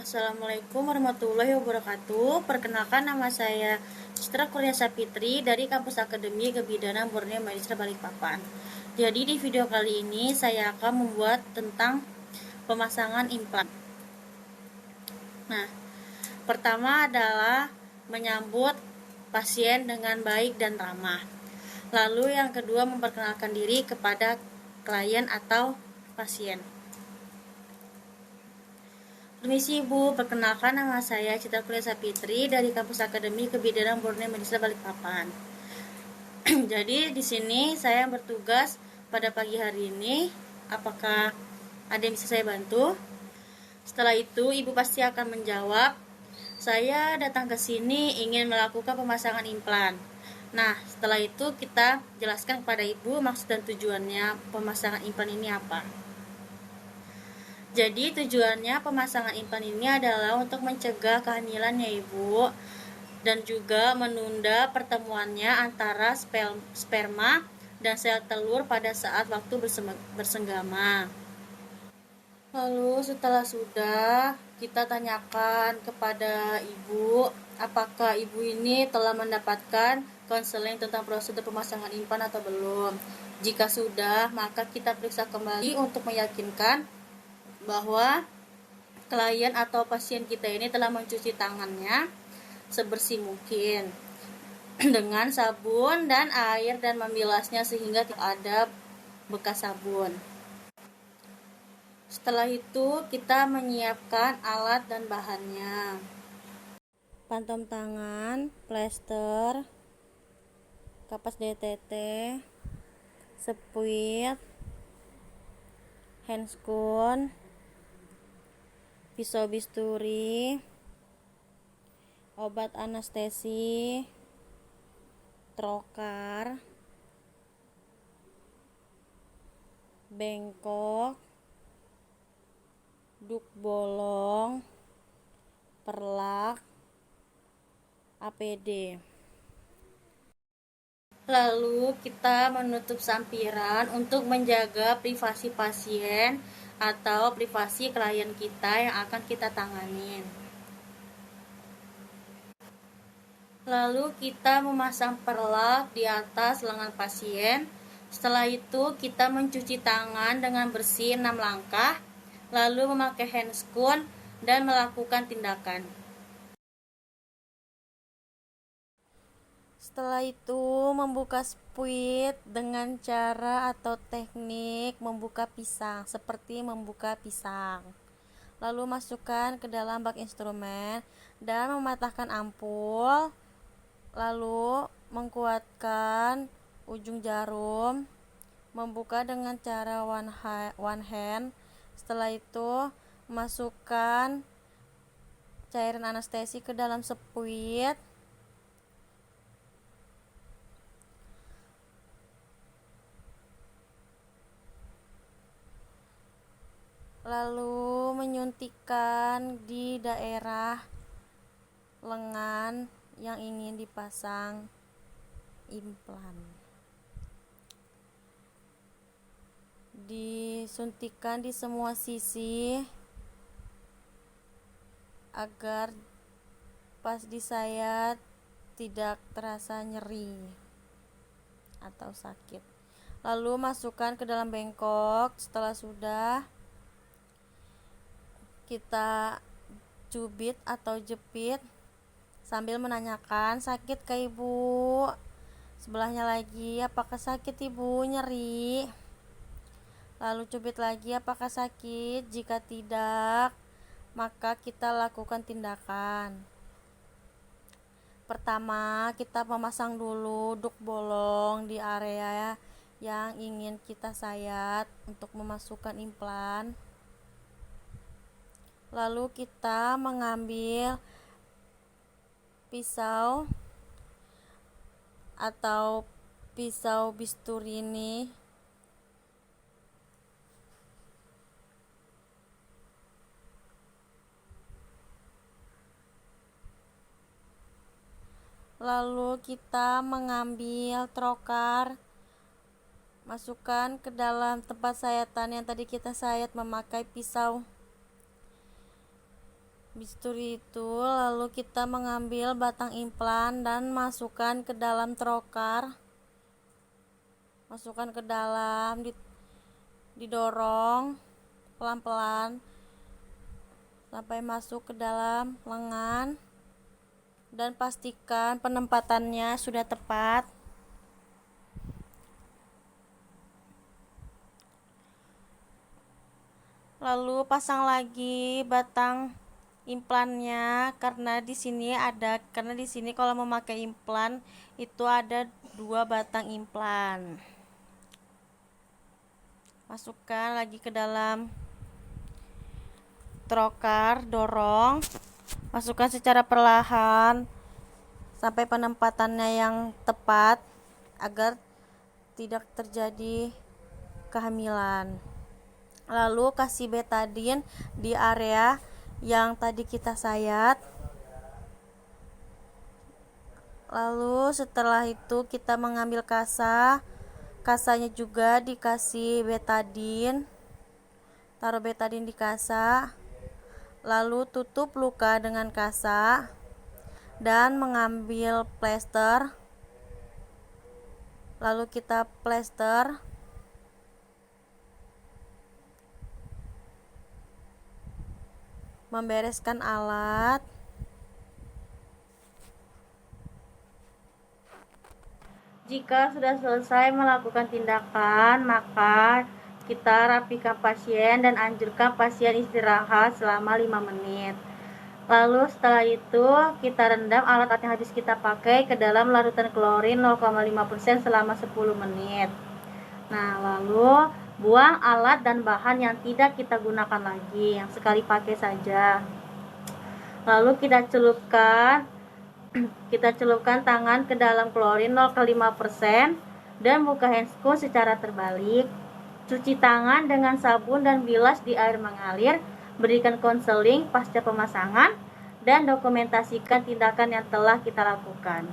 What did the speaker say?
Assalamualaikum warahmatullahi wabarakatuh. Perkenalkan, nama saya Citra Kurniasa Fitri dari Kampus Akademi Kebidanan Borneo Magistra Balikpapan. Jadi di video kali ini saya akan membuat tentang pemasangan implan. Nah, pertama adalah menyambut pasien dengan baik dan ramah. Lalu yang kedua, memperkenalkan diri kepada klien atau pasien. Permisi Ibu, perkenalkan, nama saya Citra Kurniasa Fitri dari Kampus Akademi Kebidanan Borneo Magistra Balikpapan. Jadi di sini saya bertugas pada pagi hari ini. Apakah ada yang bisa saya bantu? Setelah itu Ibu pasti akan menjawab, saya datang ke sini ingin melakukan pemasangan implan. Nah, setelah itu kita jelaskan kepada Ibu maksud dan tujuannya pemasangan implan ini apa. Jadi tujuannya pemasangan implan ini adalah untuk mencegah kehamilan ya Ibu, dan juga menunda pertemuannya antara sperma dan sel telur pada saat waktu bersenggama. Lalu setelah sudah, kita tanyakan kepada Ibu, apakah Ibu ini telah mendapatkan konseling tentang prosedur pemasangan implan atau belum. Jika sudah, maka kita periksa kembali untuk meyakinkan bahwa klien atau pasien kita ini telah mencuci tangannya sebersih mungkin dengan sabun dan air dan membilasnya sehingga tidak ada bekas sabun. Setelah itu kita menyiapkan alat dan bahannya. Pantom tangan, plester, kapas DTT, sepuit, handscoon, pisau bisturi, obat anestesi, trokar, bengkok, duk bolong, perlak, APD. Lalu kita menutup sampiran untuk menjaga privasi pasien atau privasi klien kita yang akan kita tanganin. Lalu kita memasang perlak di atas lengan pasien. Setelah itu kita mencuci tangan dengan bersih 6 langkah, lalu memakai handscoon dan melakukan tindakan. Setelah itu membuka spuit dengan cara atau teknik membuka pisang, seperti membuka pisang. Lalu masukkan ke dalam bak instrumen dan mematahkan ampul. Lalu mengkuatkan ujung jarum, membuka dengan cara one hand. Setelah itu masukkan cairan anestesi ke dalam spuit. Lalu menyuntikkan di daerah lengan yang ingin dipasang implan. Disuntikkan di semua sisi agar pas disayat tidak terasa nyeri atau sakit. Lalu masukkan ke dalam bengkok. Setelah sudah, kita cubit atau jepit sambil menanyakan, sakit ke Ibu? Sebelahnya lagi, apakah sakit Ibu? Nyeri? Lalu cubit lagi, apakah sakit? Jika tidak, maka kita lakukan tindakan. Pertama, kita memasang dulu duk bolong di area yang ingin kita sayat untuk memasukkan implan. Lalu kita mengambil pisau atau pisau bisturi ini, lalu kita mengambil trokar, masukkan ke dalam tempat sayatan yang tadi kita sayat memakai pisau Habis itu lalu kita mengambil batang implan dan masukkan ke dalam trokar. Masukkan ke dalam, didorong pelan-pelan sampai masuk ke dalam lengan, dan pastikan penempatannya sudah tepat. Lalu pasang lagi batang implannya, karena di sini kalau memakai implan itu ada 2 batang implan. Masukkan lagi ke dalam trokar, dorong, masukkan secara perlahan sampai penempatannya yang tepat agar tidak terjadi kehamilan. Lalu kasih betadine di area yang tadi kita sayat. Lalu setelah itu kita mengambil kasanya juga dikasih betadine, taruh betadine di kasa, lalu tutup luka dengan kasa dan mengambil plester, lalu kita plester. Membereskan alat. Jika sudah selesai melakukan tindakan, maka kita rapikan pasien dan anjurkan pasien istirahat selama 5 menit. Lalu setelah itu kita rendam alat-alat yang habis kita pakai ke dalam larutan klorin 0,5% selama 10 menit. Nah, lalu buang alat dan bahan yang tidak kita gunakan lagi, yang sekali pakai saja. Lalu kita celupkan tangan ke dalam klorin 0,5% dan buka handscoon secara terbalik. Cuci tangan dengan sabun dan bilas di air mengalir. Berikan konseling pasca pemasangan dan dokumentasikan tindakan yang telah kita lakukan.